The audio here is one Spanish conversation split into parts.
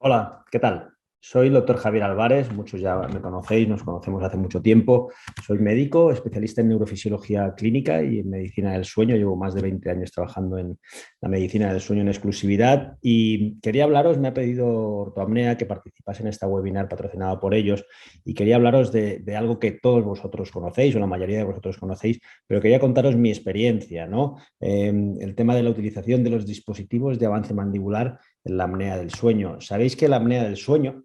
Hola, ¿qué tal? Soy el doctor Javier Álvarez, muchos ya me conocéis, nos conocemos hace mucho tiempo. Soy médico, especialista en neurofisiología clínica y en medicina del sueño. Llevo más de 20 años trabajando en la medicina del sueño en exclusividad y quería hablaros, me ha pedido Ortoapnea que participase en esta webinar patrocinada por ellos y quería hablaros de algo que todos vosotros conocéis o la mayoría de vosotros conocéis, pero quería contaros mi experiencia, ¿no? El tema de la utilización de los dispositivos de avance mandibular en la apnea del sueño. Sabéis que la apnea del sueño,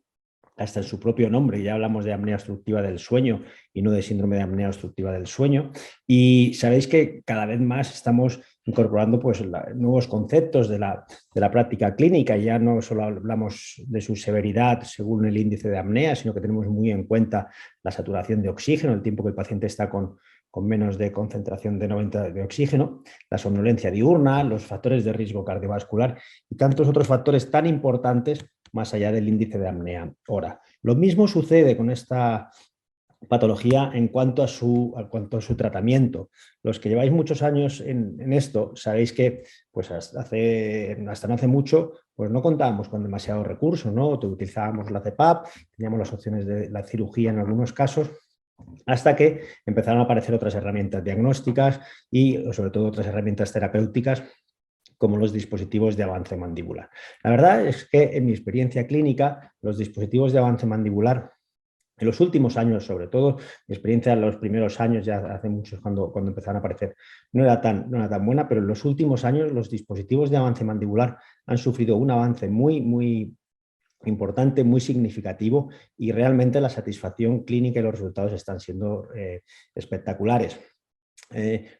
hasta en su propio nombre, ya hablamos de apnea obstructiva del sueño y no de síndrome de apnea obstructiva del sueño, y sabéis que cada vez más estamos incorporando pues, nuevos conceptos de la práctica clínica. Ya no solo hablamos de su severidad según el índice de apnea, sino que tenemos muy en cuenta la saturación de oxígeno, el tiempo que el paciente está con menos de concentración de 90 de oxígeno, la somnolencia diurna, los factores de riesgo cardiovascular y tantos otros factores tan importantes más allá del índice de apnea hora. Lo mismo sucede con esta patología en cuanto a su tratamiento. Los que lleváis muchos años en esto, sabéis que pues hasta no hace mucho pues no contábamos con demasiados recursos, ¿no? Utilizábamos la CPAP, teníamos las opciones de la cirugía en algunos casos, hasta que empezaron a aparecer otras herramientas diagnósticas y sobre todo otras herramientas terapéuticas como los dispositivos de avance mandibular. La verdad es que en mi experiencia clínica, los dispositivos de avance mandibular, en los últimos años sobre todo, mi experiencia en los primeros años, ya hace muchos cuando empezaron a aparecer, no era tan buena, pero en los últimos años los dispositivos de avance mandibular han sufrido un avance muy importante, muy significativo, y realmente la satisfacción clínica y los resultados están siendo espectaculares.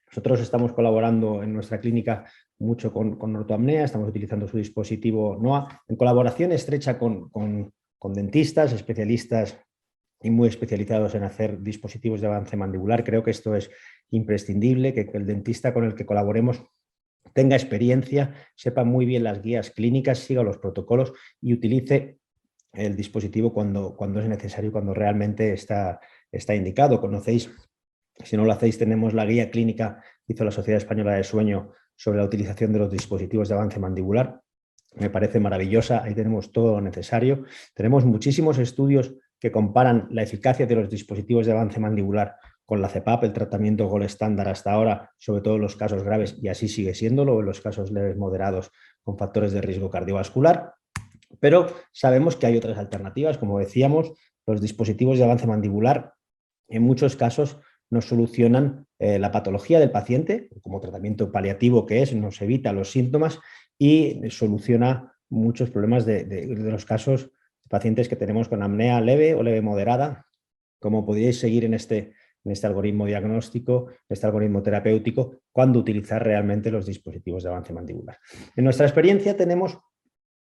Nosotros estamos colaborando en nuestra clínica mucho con Ortoapnea, estamos utilizando su dispositivo NOA en colaboración estrecha con dentistas, especialistas y muy especializados en hacer dispositivos de avance mandibular. Creo que esto es imprescindible, que el dentista con el que colaboremos tenga experiencia, sepa muy bien las guías clínicas, siga los protocolos y utilice el dispositivo cuando es necesario, cuando realmente está indicado. Conocéis, si no lo hacéis, tenemos la guía clínica que hizo la Sociedad Española de Sueño sobre la utilización de los dispositivos de avance mandibular. Me parece maravillosa, ahí tenemos todo lo necesario. Tenemos muchísimos estudios que comparan la eficacia de los dispositivos de avance mandibular con la CPAP, el tratamiento gold estándar hasta ahora, sobre todo en los casos graves, y así sigue siéndolo, en los casos leves moderados con factores de riesgo cardiovascular. Pero sabemos que hay otras alternativas, como decíamos, los dispositivos de avance mandibular en muchos casos nos solucionan la patología del paciente, como tratamiento paliativo que es, nos evita los síntomas y soluciona muchos problemas de los casos de pacientes que tenemos con apnea leve o leve moderada, como podríais seguir en este algoritmo diagnóstico, en este algoritmo terapéutico, cuando utilizar realmente los dispositivos de avance mandibular. En nuestra experiencia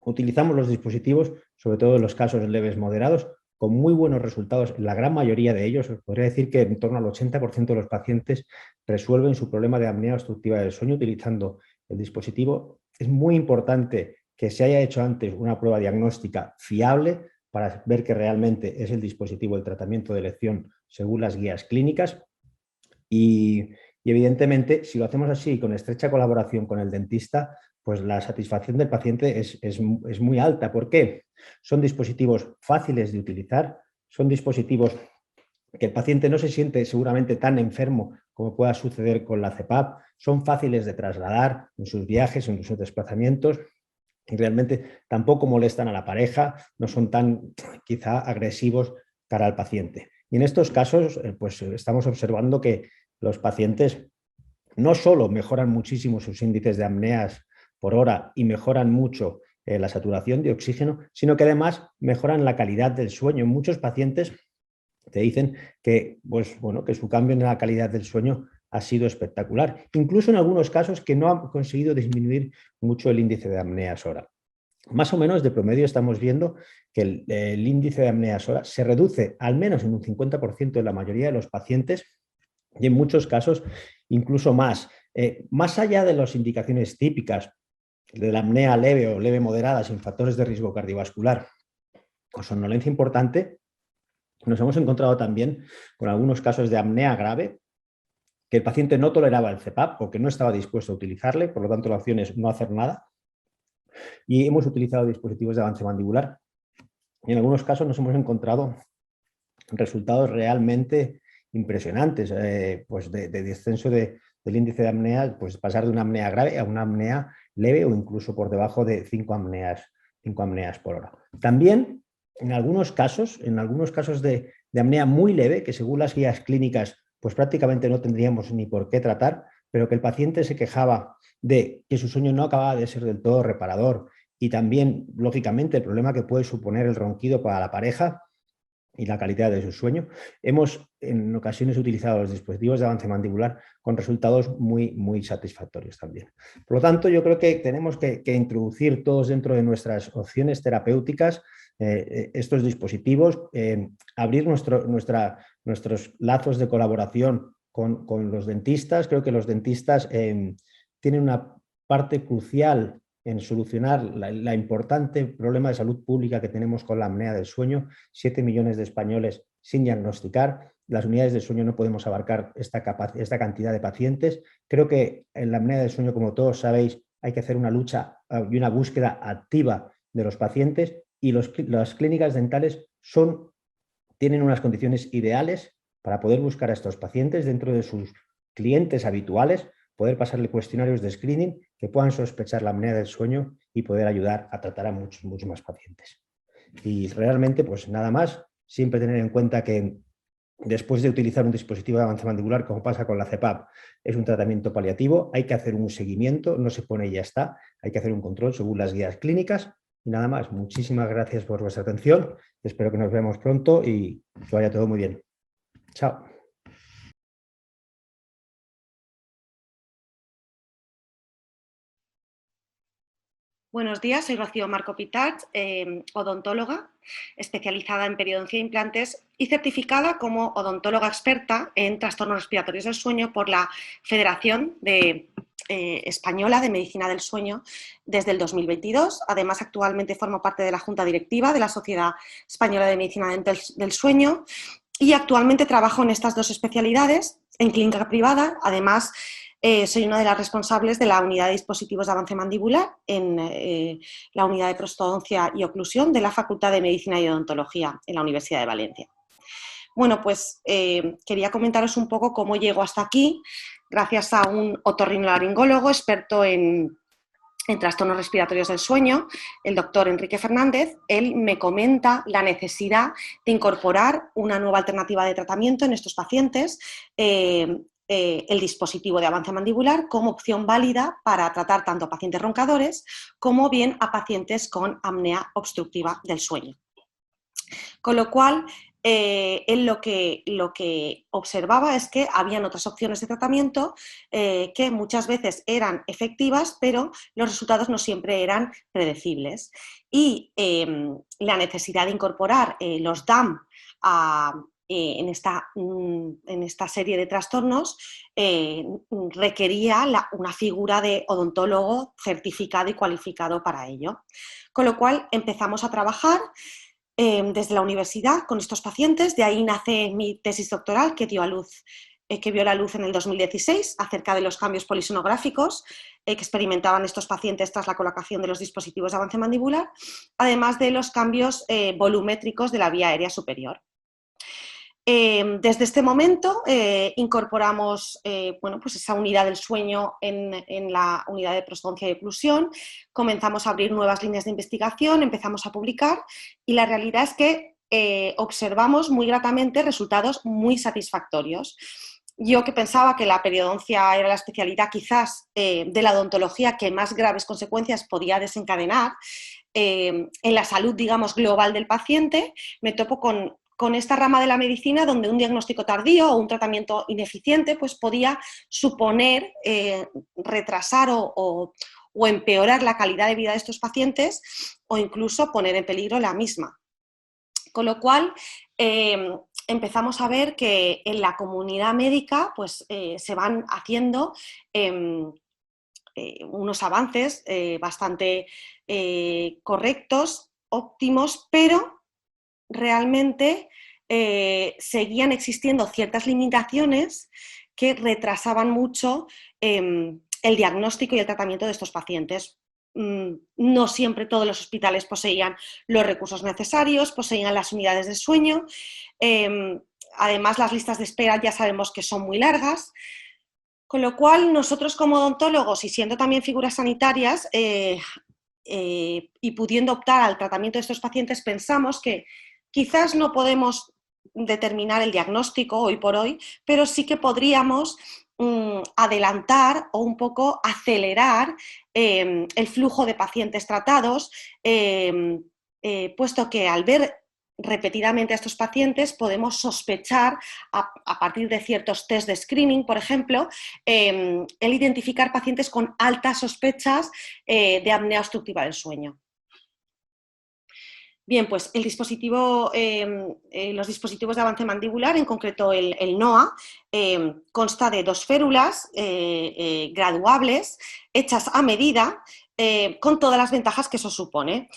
utilizamos los dispositivos, sobre todo en los casos leves moderados, con muy buenos resultados. En la gran mayoría de ellos, os podría decir que en torno al 80% de los pacientes resuelven su problema de apnea obstructiva del sueño utilizando el dispositivo. Es muy importante que se haya hecho antes una prueba diagnóstica fiable para ver que realmente es el dispositivo el tratamiento de elección según las guías clínicas. Y evidentemente, si lo hacemos así, con estrecha colaboración con el dentista, pues la satisfacción del paciente es muy alta. ¿Por qué? Son dispositivos fáciles de utilizar, son dispositivos que el paciente no se siente seguramente tan enfermo como pueda suceder con la CPAP, son fáciles de trasladar en sus viajes, en sus desplazamientos, y realmente tampoco molestan a la pareja, no son tan quizá agresivos cara al paciente. Y en estos casos, pues estamos observando que los pacientes no solo mejoran muchísimo sus índices de apneas por hora y mejoran mucho la saturación de oxígeno, sino que además mejoran la calidad del sueño. Muchos pacientes te dicen que, pues, bueno, que su cambio en la calidad del sueño ha sido espectacular. Incluso en algunos casos que no han conseguido disminuir mucho el índice de apneas hora. Más o menos de promedio estamos viendo que el índice de apneas hora se reduce al menos en un 50% en la mayoría de los pacientes y en muchos casos incluso más. Más allá de las indicaciones típicas de la apnea leve o leve moderada sin factores de riesgo cardiovascular o somnolencia importante, nos hemos encontrado también con algunos casos de apnea grave que el paciente no toleraba el CPAP o que no estaba dispuesto a utilizarle, por lo tanto la opción es no hacer nada. Y hemos utilizado dispositivos de avance mandibular y en algunos casos nos hemos encontrado resultados realmente impresionantes, pues de descenso del índice de apnea, pues pasar de una apnea grave a una apnea leve o incluso por debajo de 5 apneas por hora. También en algunos casos de apnea muy leve, que según las guías clínicas pues prácticamente no tendríamos ni por qué tratar, pero que el paciente se quejaba de que su sueño no acababa de ser del todo reparador y también, lógicamente, el problema que puede suponer el ronquido para la pareja y la calidad de su sueño. Hemos en ocasiones utilizado los dispositivos de avance mandibular con resultados muy satisfactorios también. Por lo tanto, yo creo que tenemos que introducir todos dentro de nuestras opciones terapéuticas estos dispositivos, abrir nuestros lazos de colaboración con los dentistas. Creo que los dentistas tienen una parte crucial en solucionar la importante problema de salud pública que tenemos con la apnea del sueño. 7 millones de españoles sin diagnosticar. Las unidades de sueño no podemos abarcar esta cantidad de pacientes. Creo que en la apnea del sueño, como todos sabéis, hay que hacer una lucha y una búsqueda activa de los pacientes, y las clínicas dentales tienen unas condiciones ideales para poder buscar a estos pacientes dentro de sus clientes habituales, poder pasarle cuestionarios de screening que puedan sospechar la apnea del sueño y poder ayudar a tratar a muchos más pacientes. Y realmente, pues nada más, siempre tener en cuenta que después de utilizar un dispositivo de avance mandibular, como pasa con la CPAP, es un tratamiento paliativo, hay que hacer un seguimiento, no se pone y ya está, hay que hacer un control según las guías clínicas. Y nada más, muchísimas gracias por vuestra atención, espero que nos veamos pronto y que vaya todo muy bien. Chao. Buenos días, soy Rocío Marco Pitarch, odontóloga, especializada en periodoncia de implantes y certificada como odontóloga experta en trastornos respiratorios del sueño por la Federación Española de Medicina del Sueño desde el 2022. Además, actualmente formo parte de la Junta Directiva de la Sociedad Española de Medicina del Sueño y actualmente trabajo en estas dos especialidades en clínica privada. Además, soy una de las responsables de la unidad de dispositivos de avance mandibular en la unidad de prostodoncia y oclusión de la Facultad de Medicina y Odontología en la Universidad de Valencia. Bueno, pues quería comentaros un poco cómo llego hasta aquí, gracias a un otorrinolaringólogo experto en trastornos respiratorios del sueño, el doctor Enrique Fernández. Él me comenta la necesidad de incorporar una nueva alternativa de tratamiento en estos pacientes, el dispositivo de avance mandibular como opción válida para tratar tanto a pacientes roncadores como bien a pacientes con apnea obstructiva del sueño. Con lo cual, él lo que observaba es que habían otras opciones de tratamiento que muchas veces eran efectivas, pero los resultados no siempre eran predecibles. Y la necesidad de incorporar los DAM en esta serie de trastornos requería una figura de odontólogo certificado y cualificado para ello. Con lo cual empezamos a trabajar desde la universidad con estos pacientes. De ahí nace mi tesis doctoral que vio la luz en el 2016 acerca de los cambios polisonográficos que experimentaban estos pacientes tras la colocación de los dispositivos de avance mandibular, además de los cambios volumétricos de la vía aérea superior. Desde este momento incorporamos pues esa unidad del sueño en la unidad de prostodoncia y oclusión, comenzamos a abrir nuevas líneas de investigación, empezamos a publicar y la realidad es que observamos muy gratamente resultados muy satisfactorios. Yo que pensaba que la periodoncia era la especialidad quizás de la odontología que más graves consecuencias podía desencadenar en la salud, digamos, global del paciente, me topo con esta rama de la medicina donde un diagnóstico tardío o un tratamiento ineficiente pues podía suponer retrasar o empeorar la calidad de vida de estos pacientes o incluso poner en peligro la misma. Con lo cual empezamos a ver que en la comunidad médica pues, se van haciendo unos avances bastante correctos, óptimos, pero realmente seguían existiendo ciertas limitaciones que retrasaban mucho el diagnóstico y el tratamiento de estos pacientes. no siempre todos los hospitales poseían los recursos necesarios, poseían las unidades de sueño. Además, las listas de espera ya sabemos que son muy largas, con lo cual nosotros como odontólogos y siendo también figuras sanitarias y pudiendo optar al tratamiento de estos pacientes, pensamos que quizás no podemos determinar el diagnóstico hoy por hoy, pero sí que podríamos adelantar o un poco acelerar el flujo de pacientes tratados, puesto que al ver repetidamente a estos pacientes podemos sospechar a partir de ciertos test de screening, por ejemplo, el identificar pacientes con altas sospechas de apnea obstructiva del sueño. Bien, pues el dispositivo, los dispositivos de avance mandibular, en concreto el NOA, consta de 2 férulas graduables, hechas a medida, con todas las ventajas que eso supone.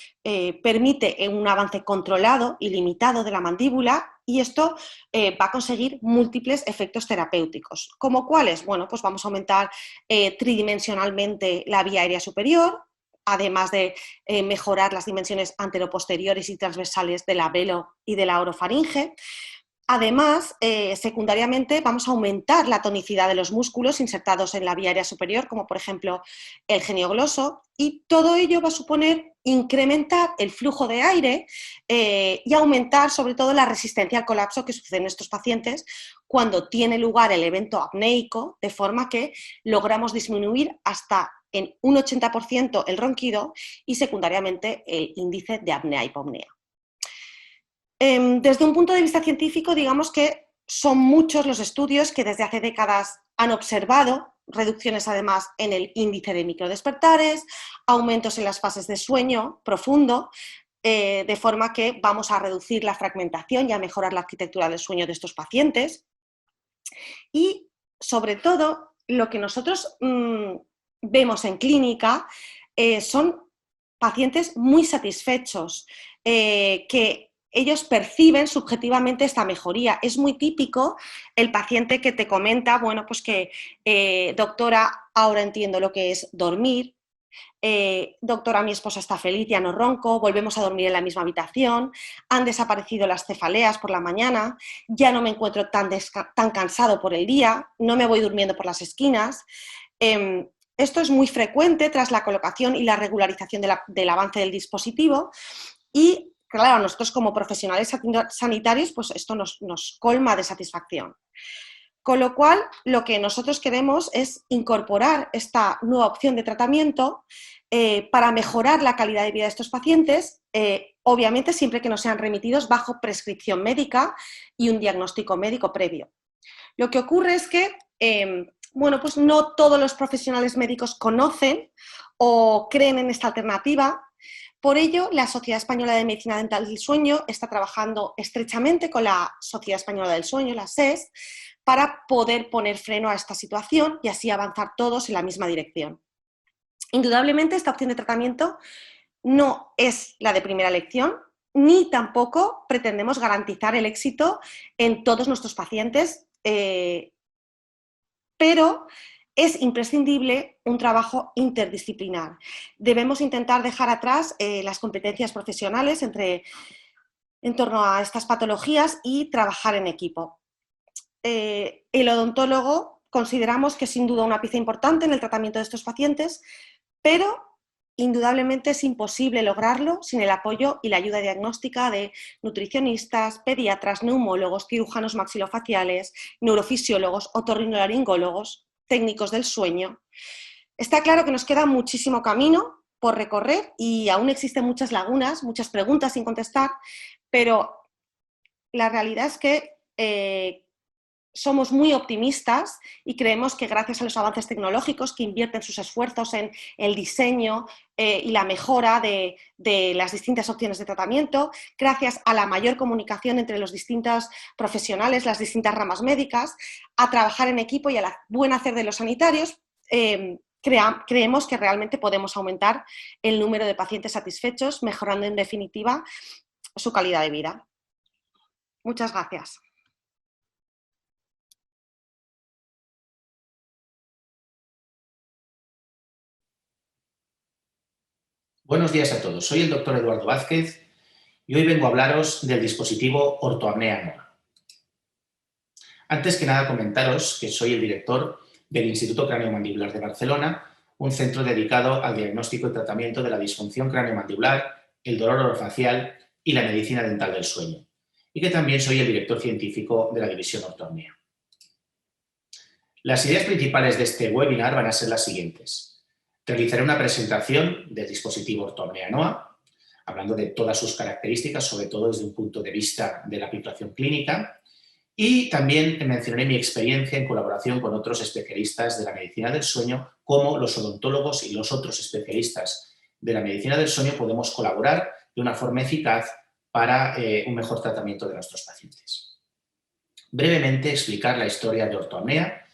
Permite un avance controlado y limitado de la mandíbula y esto va a conseguir múltiples efectos terapéuticos. ¿Como cuáles? Bueno, pues vamos a aumentar tridimensionalmente la vía aérea superior, además de mejorar las dimensiones anteroposteriores y transversales del alvéolo y de la orofaringe. Además, secundariamente, vamos a aumentar la tonicidad de los músculos insertados en la vía aérea superior, como por ejemplo el geniogloso, y todo ello va a suponer incrementar el flujo de aire y aumentar sobre todo la resistencia al colapso que sucede en estos pacientes cuando tiene lugar el evento apneico, de forma que logramos disminuir hasta en un 80% el ronquido y secundariamente el índice de apnea-hipopnea. Desde un punto de vista científico, digamos que son muchos los estudios que desde hace décadas han observado reducciones además en el índice de microdespertares, aumentos en las fases de sueño profundo, de forma que vamos a reducir la fragmentación y a mejorar la arquitectura del sueño de estos pacientes. Y sobre todo, lo que nosotros vemos en clínica son pacientes muy satisfechos, que ellos perciben subjetivamente esta mejoría. Es muy típico el paciente que te comenta, bueno, pues que doctora, ahora entiendo lo que es dormir, doctora, mi esposa está feliz, ya no ronco, volvemos a dormir en la misma habitación, han desaparecido las cefaleas por la mañana, ya no me encuentro tan cansado por el día, no me voy durmiendo por las esquinas. Esto es muy frecuente tras la colocación y la regularización del avance del dispositivo y, claro, nosotros como profesionales sanitarios, pues esto nos colma de satisfacción. Con lo cual, lo que nosotros queremos es incorporar esta nueva opción de tratamiento para mejorar la calidad de vida de estos pacientes, obviamente siempre que no sean remitidos bajo prescripción médica y un diagnóstico médico previo. Lo que ocurre es que bueno, pues no todos los profesionales médicos conocen o creen en esta alternativa. Por ello, la Sociedad Española de Medicina Dental del Sueño está trabajando estrechamente con la Sociedad Española del Sueño, la SES, para poder poner freno a esta situación y así avanzar todos en la misma dirección. Indudablemente, esta opción de tratamiento no es la de primera elección, ni tampoco pretendemos garantizar el éxito en todos nuestros pacientes, pero es imprescindible un trabajo interdisciplinar. Debemos intentar dejar atrás las competencias profesionales en torno a estas patologías y trabajar en equipo. El odontólogo consideramos que es sin duda una pieza importante en el tratamiento de estos pacientes, pero indudablemente es imposible lograrlo sin el apoyo y la ayuda diagnóstica de nutricionistas, pediatras, neumólogos, cirujanos maxilofaciales, neurofisiólogos, otorrinolaringólogos, técnicos del sueño. Está claro que nos queda muchísimo camino por recorrer y aún existen muchas lagunas, muchas preguntas sin contestar, pero la realidad es que somos muy optimistas y creemos que gracias a los avances tecnológicos que invierten sus esfuerzos en el diseño y la mejora de las distintas opciones de tratamiento, gracias a la mayor comunicación entre los distintos profesionales, las distintas ramas médicas, a trabajar en equipo y al buen hacer de los sanitarios, creemos que realmente podemos aumentar el número de pacientes satisfechos, mejorando en definitiva su calidad de vida. Muchas gracias. Buenos días a todos, soy el doctor Eduardo Vázquez y hoy vengo a hablaros del dispositivo ortoapnea NOA. Antes que nada comentaros que soy el director del Instituto Craneomandibular de Barcelona, un centro dedicado al diagnóstico y tratamiento de la disfunción craneomandibular, el dolor orofacial y la medicina dental del sueño, y que también soy el director científico de la división ortoapnea. Las ideas principales de este webinar van a ser las siguientes. Realizaré una presentación del dispositivo ortoapnea NOA, hablando de todas sus características, sobre todo desde un punto de vista de la aplicación clínica, y también mencionaré mi experiencia en colaboración con otros especialistas de la medicina del sueño, como los odontólogos y los otros especialistas de la medicina del sueño podemos colaborar de una forma eficaz para un mejor tratamiento de nuestros pacientes. Brevemente explicar la historia de Ortoapnea.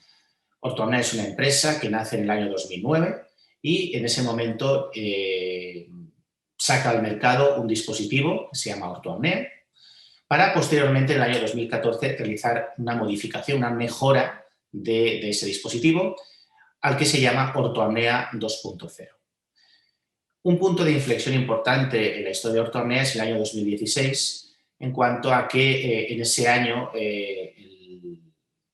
Ortoapnea es una empresa que nace en el año 2009 y en ese momento saca al mercado un dispositivo que se llama Ortoapnea, para posteriormente en el año 2014 realizar una modificación, una mejora de ese dispositivo, al que se llama Ortoapnea 2.0. Un punto de inflexión importante en la historia de Ortoapnea es el año 2016, en cuanto a que en ese año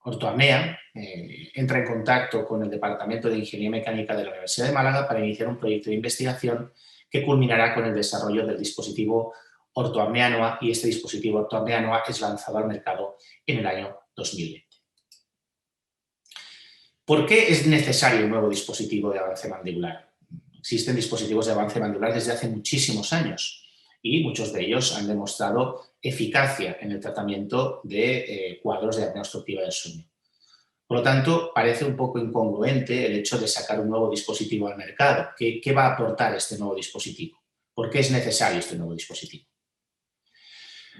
Ortoapnea entra en contacto con el Departamento de Ingeniería Mecánica de la Universidad de Málaga para iniciar un proyecto de investigación que culminará con el desarrollo del dispositivo Ortoapnea NOA, y este dispositivo Ortoapnea NOA es lanzado al mercado en el año 2020. ¿Por qué es necesario un nuevo dispositivo de avance mandibular? Existen dispositivos de avance mandibular desde hace muchísimos años y muchos de ellos han demostrado eficacia en el tratamiento de cuadros de apnea obstructiva del sueño. Por lo tanto, parece un poco incongruente el hecho de sacar un nuevo dispositivo al mercado. ¿Qué va a aportar este nuevo dispositivo? ¿Por qué es necesario este nuevo dispositivo?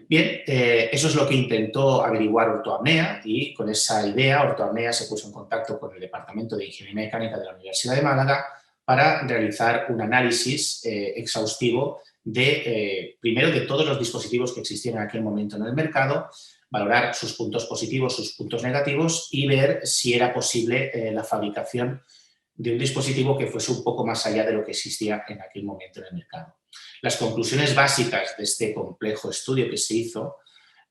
Bien, eso es lo que intentó averiguar Ortoapnea, y con esa idea Ortoapnea se puso en contacto con el Departamento de Ingeniería Mecánica de la Universidad de Málaga para realizar un análisis exhaustivo primero de todos los dispositivos que existían en aquel momento en el mercado, valorar sus puntos positivos, sus puntos negativos y ver si era posible la fabricación de un dispositivo que fuese un poco más allá de lo que existía en aquel momento en el mercado. Las conclusiones básicas de este complejo estudio que se hizo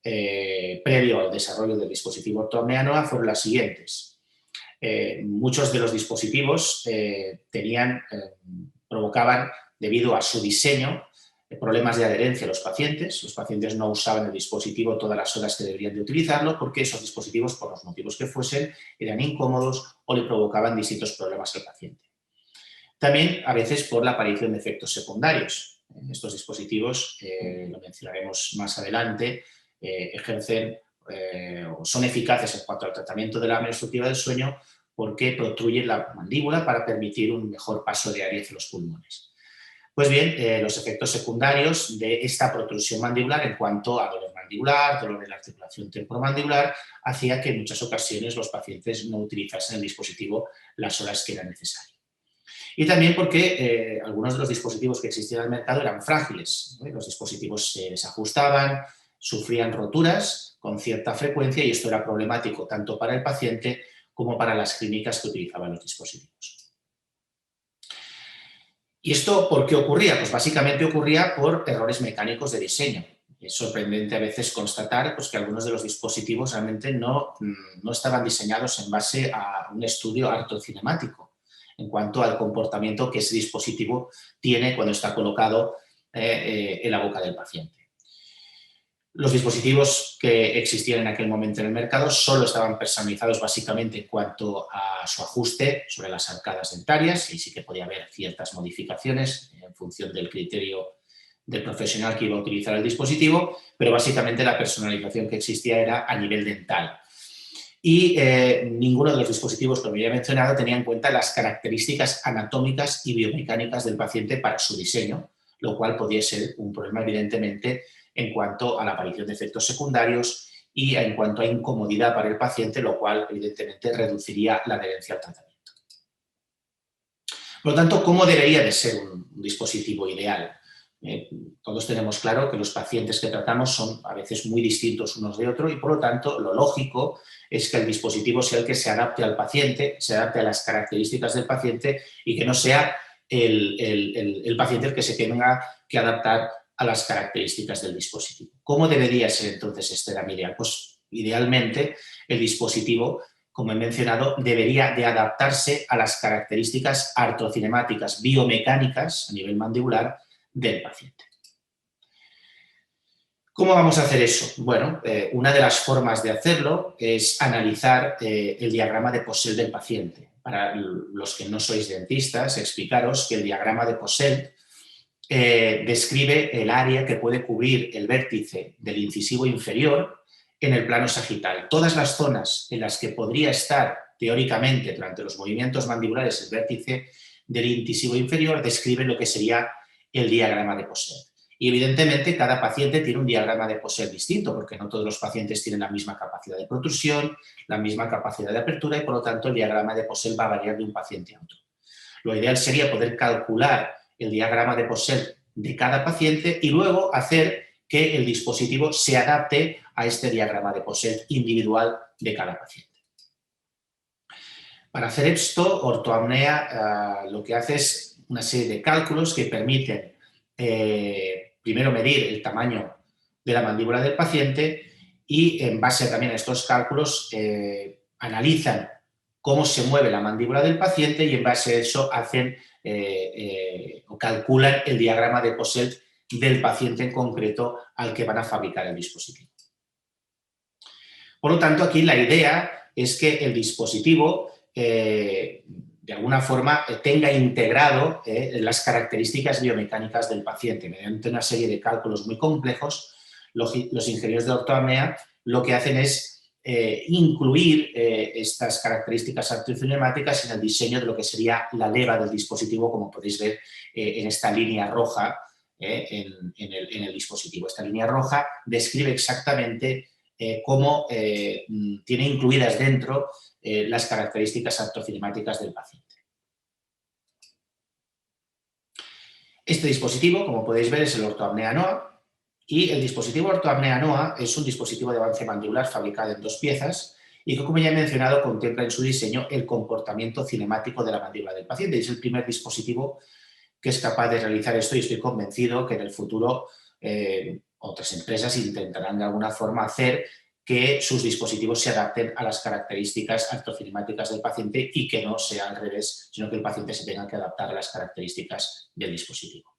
previo al desarrollo del dispositivo Ortoapnea NOA fueron las siguientes. Muchos de los dispositivos provocaban, debido a su diseño, problemas de adherencia a los pacientes. Los pacientes no usaban el dispositivo todas las horas que deberían de utilizarlo porque esos dispositivos, por los motivos que fuesen, eran incómodos o le provocaban distintos problemas al paciente. También, a veces, por la aparición de efectos secundarios. Estos dispositivos, lo mencionaremos más adelante, son eficaces en cuanto al tratamiento de la apnea obstructiva del sueño porque protruyen la mandíbula para permitir un mejor paso de aire hacia los pulmones. Pues bien, los efectos secundarios de esta protrusión mandibular en cuanto a dolor mandibular, dolor de la articulación temporomandibular, hacía que en muchas ocasiones los pacientes no utilizasen el dispositivo las horas que era necesario. Y también porque algunos de los dispositivos que existían en el mercado eran frágiles, ¿no? Los dispositivos se desajustaban, sufrían roturas con cierta frecuencia y esto era problemático tanto para el paciente como para las clínicas que utilizaban los dispositivos. ¿Y esto por qué ocurría? Pues básicamente ocurría por errores mecánicos de diseño. Es sorprendente a veces constatar pues, que algunos de los dispositivos realmente no estaban diseñados en base a un estudio artocinemático en cuanto al comportamiento que ese dispositivo tiene cuando está colocado en la boca del paciente. Los dispositivos que existían en aquel momento en el mercado solo estaban personalizados básicamente en cuanto a su ajuste sobre las arcadas dentarias, y sí que podía haber ciertas modificaciones en función del criterio del profesional que iba a utilizar el dispositivo, pero básicamente la personalización que existía era a nivel dental. Y ninguno de los dispositivos, como ya he mencionado, tenía en cuenta las características anatómicas y biomecánicas del paciente para su diseño, lo cual podía ser un problema evidentemente en cuanto a la aparición de efectos secundarios y en cuanto a incomodidad para el paciente, lo cual evidentemente reduciría la adherencia al tratamiento. Por lo tanto, ¿cómo debería de ser un dispositivo ideal? Todos tenemos claro que los pacientes que tratamos son a veces muy distintos unos de otros y por lo tanto lo lógico es que el dispositivo sea el que se adapte al paciente, se adapte a las características del paciente y que no sea el paciente el que se tenga que adaptar a las características del dispositivo. ¿Cómo debería ser entonces este ideal? Pues idealmente el dispositivo, como he mencionado, debería de adaptarse a las características artrocinemáticas biomecánicas a nivel mandibular del paciente. ¿Cómo vamos a hacer eso? Bueno, una de las formas de hacerlo es analizar el diagrama de Posselt del paciente. Para los que no sois dentistas, explicaros que el diagrama de Posselt describe el área que puede cubrir el vértice del incisivo inferior en el plano sagital. Todas las zonas en las que podría estar teóricamente durante los movimientos mandibulares el vértice del incisivo inferior describe lo que sería el diagrama de Posselt. Y evidentemente cada paciente tiene un diagrama de Posselt distinto, porque no todos los pacientes tienen la misma capacidad de protrusión, la misma capacidad de apertura y por lo tanto el diagrama de Posselt va a variar de un paciente a otro. Lo ideal sería poder calcular el diagrama de Posselt de cada paciente y luego hacer que el dispositivo se adapte a este diagrama de Posselt individual de cada paciente. Para hacer esto, Ortoapnea lo que hace es una serie de cálculos que permiten primero medir el tamaño de la mandíbula del paciente y en base también a estos cálculos analizan cómo se mueve la mandíbula del paciente y en base a eso hacen o calculan el diagrama de Posselt del paciente en concreto al que van a fabricar el dispositivo. Por lo tanto, aquí la idea es que el dispositivo de alguna forma tenga integrado las características biomecánicas del paciente. Mediante una serie de cálculos muy complejos, los ingenieros de Ortoapnea lo que hacen es incluir estas características artrocinemáticas en el diseño de lo que sería la leva del dispositivo, como podéis ver en esta línea roja en el dispositivo. Esta línea roja describe exactamente cómo tiene incluidas dentro las características artrocinemáticas del paciente. Este dispositivo, como podéis ver, es el Ortoapnea Noa y el dispositivo Ortoapnea Noa es un dispositivo de avance mandibular fabricado en 2 piezas y que, como ya he mencionado, contempla en su diseño el comportamiento cinemático de la mandíbula del paciente. Es el primer dispositivo que es capaz de realizar esto y estoy convencido que en el futuro otras empresas intentarán de alguna forma hacer que sus dispositivos se adapten a las características artrocinemáticas del paciente y que no sea al revés, sino que el paciente se tenga que adaptar a las características del dispositivo.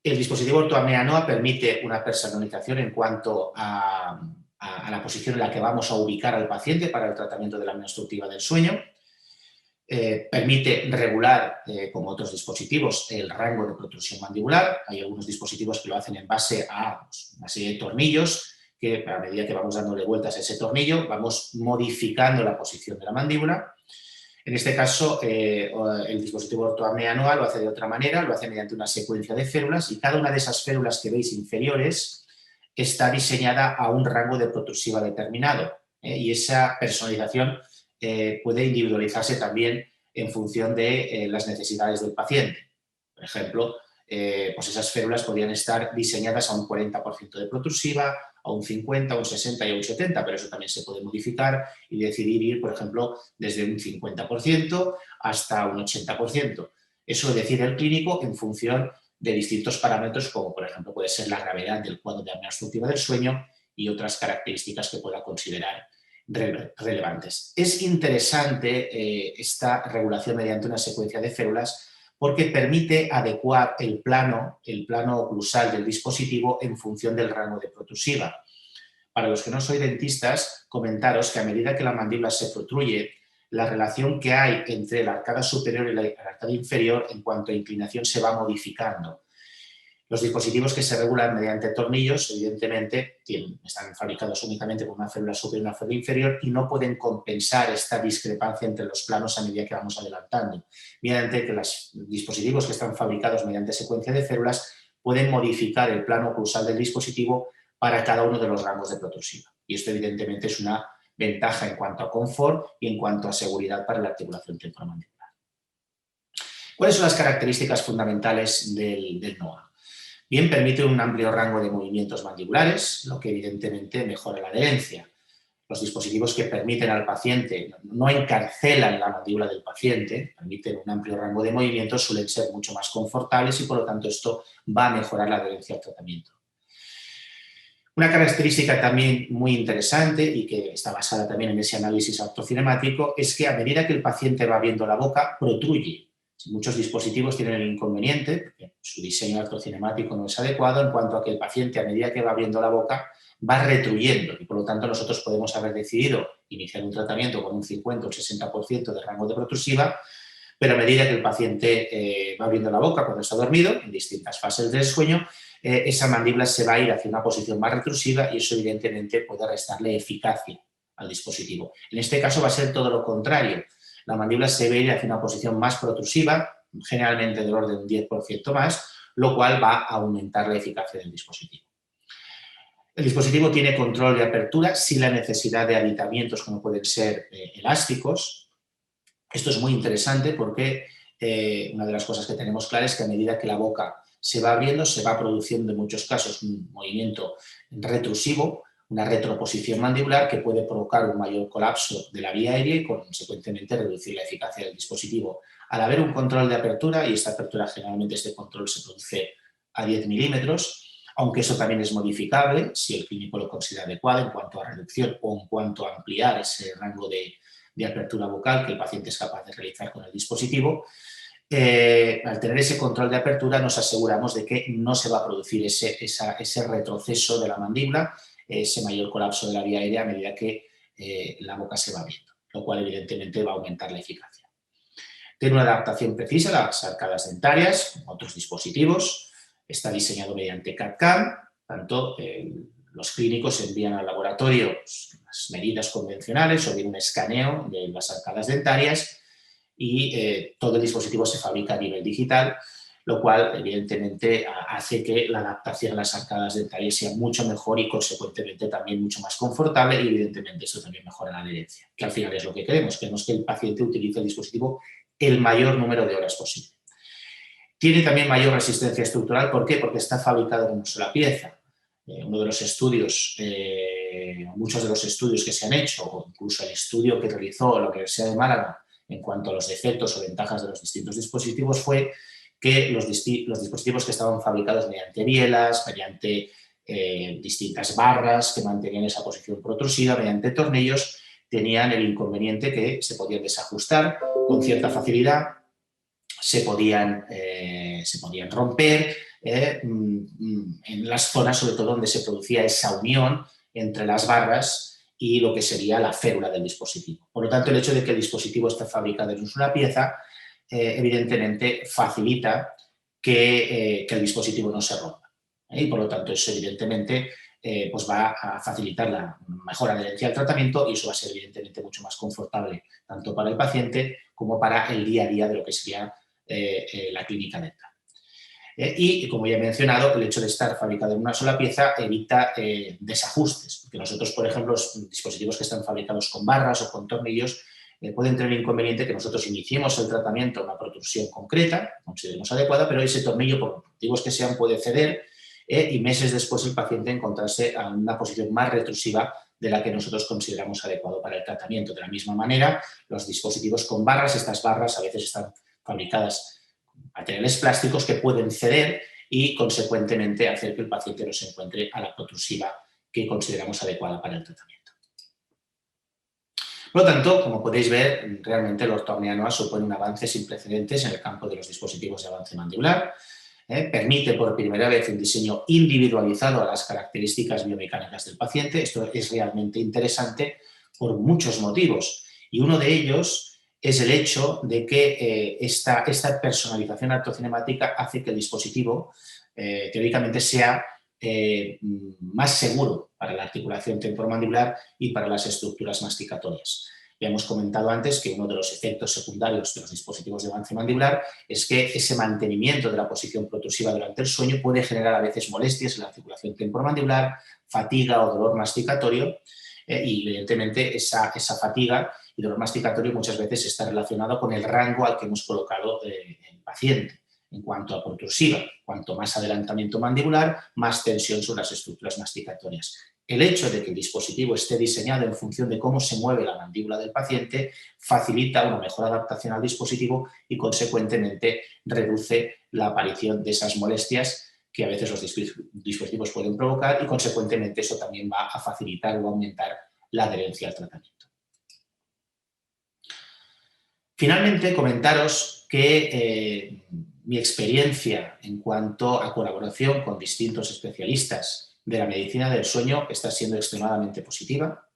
El dispositivo Ortoapnea Noa permite una personalización en cuanto a la posición en la que vamos a ubicar al paciente para el tratamiento de la apnea obstructiva del sueño. Permite regular, como otros dispositivos, el rango de protrusión mandibular. Hay algunos dispositivos que lo hacen en base a una serie de tornillos que a medida que vamos dándole vueltas a ese tornillo vamos modificando la posición de la mandíbula. En este caso, el dispositivo Ortoapnea Noa lo hace de otra manera, lo hace mediante una secuencia de férulas y cada una de esas férulas que veis inferiores está diseñada a un rango de protrusiva determinado y esa personalización puede individualizarse también en función de las necesidades del paciente. Por ejemplo, pues esas férulas podrían estar diseñadas a un 40% de protrusiva, a un 50, a un 60 y a un 70, pero eso también se puede modificar y decidir ir, por ejemplo, desde un 50% hasta un 80%. Eso lo decide el clínico en función de distintos parámetros, como por ejemplo puede ser la gravedad del cuadro de apnea obstructiva del sueño y otras características que pueda considerar relevantes. Es interesante esta regulación mediante una secuencia de férulas porque permite adecuar el plano oclusal del dispositivo en función del rango de protrusiva. Para los que no sois dentistas, comentaros que a medida que la mandíbula se protruye, la relación que hay entre la arcada superior y la arcada inferior en cuanto a inclinación se va modificando. Los dispositivos que se regulan mediante tornillos, evidentemente, están fabricados únicamente con una férula superior y una férula inferior y no pueden compensar esta discrepancia entre los planos a medida que vamos adelantando. Mediante que los dispositivos que están fabricados mediante secuencia de férulas pueden modificar el plano oclusal del dispositivo para cada uno de los rangos de protrusiva. Y esto, evidentemente, es una ventaja en cuanto a confort y en cuanto a seguridad para la articulación temporomandibular. ¿Cuáles son las características fundamentales del NOA? Bien, permite un amplio rango de movimientos mandibulares, lo que evidentemente mejora la adherencia. los dispositivos que permiten al paciente, no encarcelan la mandíbula del paciente, permiten un amplio rango de movimientos, suelen ser mucho más confortables y por lo tanto esto va a mejorar la adherencia al tratamiento. Una característica también muy interesante y que está basada también en ese análisis ortocinemático es que a medida que el paciente va abriendo la boca, protruye. Muchos dispositivos tienen el inconveniente, porque su diseño ortocinemático no es adecuado, en cuanto a que el paciente a medida que va abriendo la boca va retruyendo y por lo tanto nosotros podemos haber decidido iniciar un tratamiento con un 50 o 60% de rango de protrusiva, pero a medida que el paciente va abriendo la boca cuando está dormido, en distintas fases del sueño, esa mandíbula se va a ir hacia una posición más retrusiva y eso evidentemente puede restarle eficacia al dispositivo. En este caso va a ser todo lo contrario. La mandíbula se va a ir hacia una posición más protrusiva, generalmente del orden de un 10% más, lo cual va a aumentar la eficacia del dispositivo. El dispositivo tiene control de apertura sin la necesidad de aditamientos como pueden ser elásticos. Esto es muy interesante porque una de las cosas que tenemos clara es que a medida que la boca se va abriendo, se va produciendo en muchos casos un movimiento retrusivo, una retroposición mandibular que puede provocar un mayor colapso de la vía aérea y consecuentemente reducir la eficacia del dispositivo. Al haber un control de apertura, y esta apertura generalmente este control se produce a 10 milímetros, aunque eso también es modificable si el clínico lo considera adecuado en cuanto a reducción o en cuanto a ampliar ese rango de apertura bucal que el paciente es capaz de realizar con el dispositivo. Al tener ese control de apertura nos aseguramos de que no se va a producir ese retroceso de la mandíbula, ese mayor colapso de la vía aérea a medida que la boca se va abriendo, lo cual evidentemente va a aumentar la eficacia. Tiene una adaptación precisa a las arcadas dentarias, como otros dispositivos. Está diseñado mediante CAD/CAM, tanto los clínicos envían al laboratorio las medidas convencionales o bien un escaneo de las arcadas dentarias y todo el dispositivo se fabrica a nivel digital, lo cual evidentemente hace que la adaptación a las arcadas dentarias sea mucho mejor y consecuentemente también mucho más confortable y evidentemente esto también mejora la adherencia, que al final es lo que queremos que el paciente utilice el dispositivo el mayor número de horas posible. Tiene también mayor resistencia estructural, ¿por qué? Porque está fabricado en una sola pieza. Uno de los estudios, muchos de los estudios que se han hecho, o incluso el estudio que realizó la Universidad de Málaga en cuanto a los defectos o ventajas de los distintos dispositivos fue que los dispositivos que estaban fabricados mediante bielas, mediante distintas barras que mantenían esa posición protrusiva, mediante tornillos, tenían el inconveniente que se podían desajustar con cierta facilidad, se podían romper en las zonas, sobre todo, donde se producía esa unión entre las barras y lo que sería la férula del dispositivo. Por lo tanto, el hecho de que el dispositivo esté fabricado en una pieza, evidentemente facilita que el dispositivo no se rompa. Y por lo tanto, eso evidentemente pues va a facilitar la mejor adherencia al tratamiento y eso va a ser evidentemente mucho más confortable tanto para el paciente como para el día a día de lo que sería la clínica dental. Y, como ya he mencionado, el hecho de estar fabricado en una sola pieza evita desajustes, porque nosotros, por ejemplo, los dispositivos que están fabricados con barras o con tornillos pueden tener el inconveniente que nosotros iniciemos el tratamiento a una protrusión concreta, consideremos adecuada, pero ese tornillo, por los motivos que sean, puede ceder y meses después el paciente encontrarse en una posición más retrusiva de la que nosotros consideramos adecuado para el tratamiento. De la misma manera, los dispositivos con barras, estas barras a veces están fabricadas con materiales plásticos que pueden ceder y, consecuentemente, hacer que el paciente no se encuentre a la protrusiva que consideramos adecuada para el tratamiento. Por lo tanto, como podéis ver, realmente el ortoapnea supone un avance sin precedentes en el campo de los dispositivos de avance mandibular. Permite por primera vez un diseño individualizado a las características biomecánicas del paciente. Esto es realmente interesante por muchos motivos y uno de ellos es el hecho de que esta personalización ortocinemática hace que el dispositivo teóricamente sea más seguro para la articulación temporomandibular y para las estructuras masticatorias. Ya hemos comentado antes que uno de los efectos secundarios de los dispositivos de avance mandibular es que ese mantenimiento de la posición protrusiva durante el sueño puede generar a veces molestias en la articulación temporomandibular, fatiga o dolor masticatorio y evidentemente esa fatiga y dolor masticatorio muchas veces está relacionado con el rango al que hemos colocado el paciente. En cuanto a protrusiva, cuanto más adelantamiento mandibular, más tensión sobre las estructuras masticatorias. el hecho de que el dispositivo esté diseñado en función de cómo se mueve la mandíbula del paciente facilita una mejor adaptación al dispositivo y, consecuentemente, reduce la aparición de esas molestias que a veces los dispositivos pueden provocar y, consecuentemente, eso también va a facilitar o aumentar la adherencia al tratamiento. Finalmente, comentaros que mi experiencia en cuanto a colaboración con distintos especialistas de la medicina del sueño está siendo extremadamente positiva.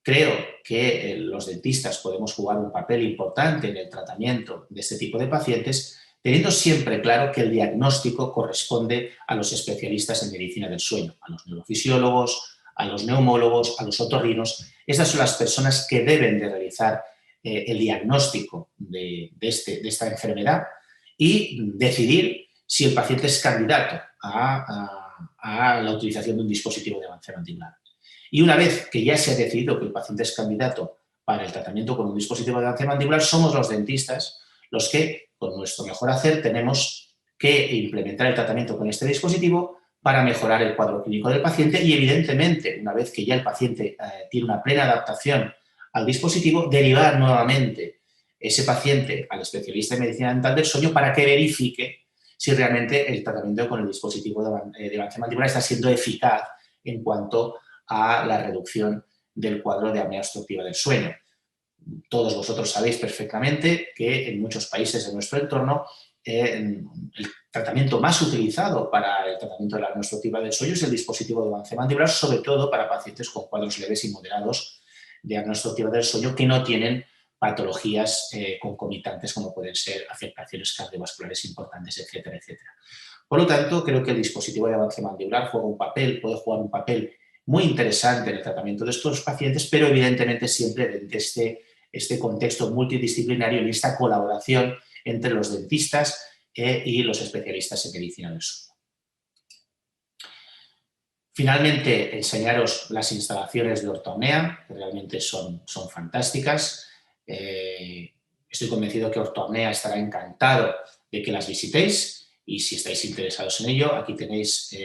Creo que los dentistas podemos jugar un papel importante en el tratamiento de este tipo de pacientes, teniendo siempre claro que el diagnóstico corresponde a los especialistas en medicina del sueño, a los neurofisiólogos, a los neumólogos, a los otorrinos. Estas son las personas que deben de realizar el diagnóstico de esta enfermedad y decidir si el paciente es candidato a la utilización de un dispositivo de avance mandibular. Y una vez que ya se ha decidido que el paciente es candidato para el tratamiento con un dispositivo de avance mandibular, somos los dentistas los que, con nuestro mejor hacer, tenemos que implementar el tratamiento con este dispositivo para mejorar el cuadro clínico del paciente y, evidentemente, una vez que ya el paciente tiene una plena adaptación al dispositivo, derivar nuevamente ese paciente al especialista en medicina dental del sueño para que verifique si realmente el tratamiento con el dispositivo de avance mandibular está siendo eficaz en cuanto a la reducción del cuadro de apnea obstructiva del sueño. Todos vosotros sabéis perfectamente que en muchos países de nuestro entorno el tratamiento más utilizado para el tratamiento de la apnea obstructiva del sueño es el dispositivo de avance mandibular, sobre todo para pacientes con cuadros leves y moderados de apnea obstructiva del sueño que no tienen patologías concomitantes como pueden ser afectaciones cardiovasculares importantes, etcétera, etcétera. Por lo tanto, creo que el dispositivo de avance mandibular puede jugar un papel muy interesante en el tratamiento de estos pacientes, pero evidentemente siempre desde este contexto multidisciplinario, en esta colaboración entre los dentistas y los especialistas en medicina del sueño. Finalmente, enseñaros las instalaciones de Ortoapnea, que realmente son fantásticas. Estoy convencido que Ortoapnea estará encantado de que las visitéis y si estáis interesados en ello, aquí tenéis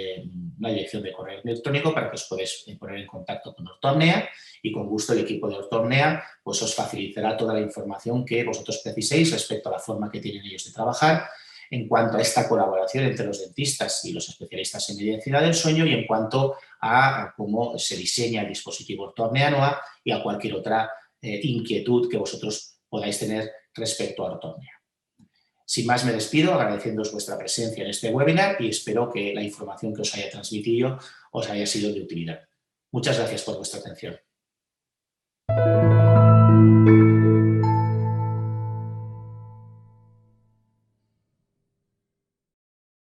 una dirección de correo electrónico para que os podáis poner en contacto con Ortoapnea y con gusto el equipo de Ortoapnea pues os facilitará toda la información que vosotros preciséis respecto a la forma que tienen ellos de trabajar en cuanto a esta colaboración entre los dentistas y los especialistas en medicina del sueño y en cuanto a cómo se diseña el dispositivo Ortoapnea NOA y a cualquier otra inquietud que vosotros podáis tener respecto a Ortoapnea. Sin más me despido agradeciéndoos vuestra presencia en este webinar y espero que la información que os haya transmitido os haya sido de utilidad. Muchas gracias por vuestra atención.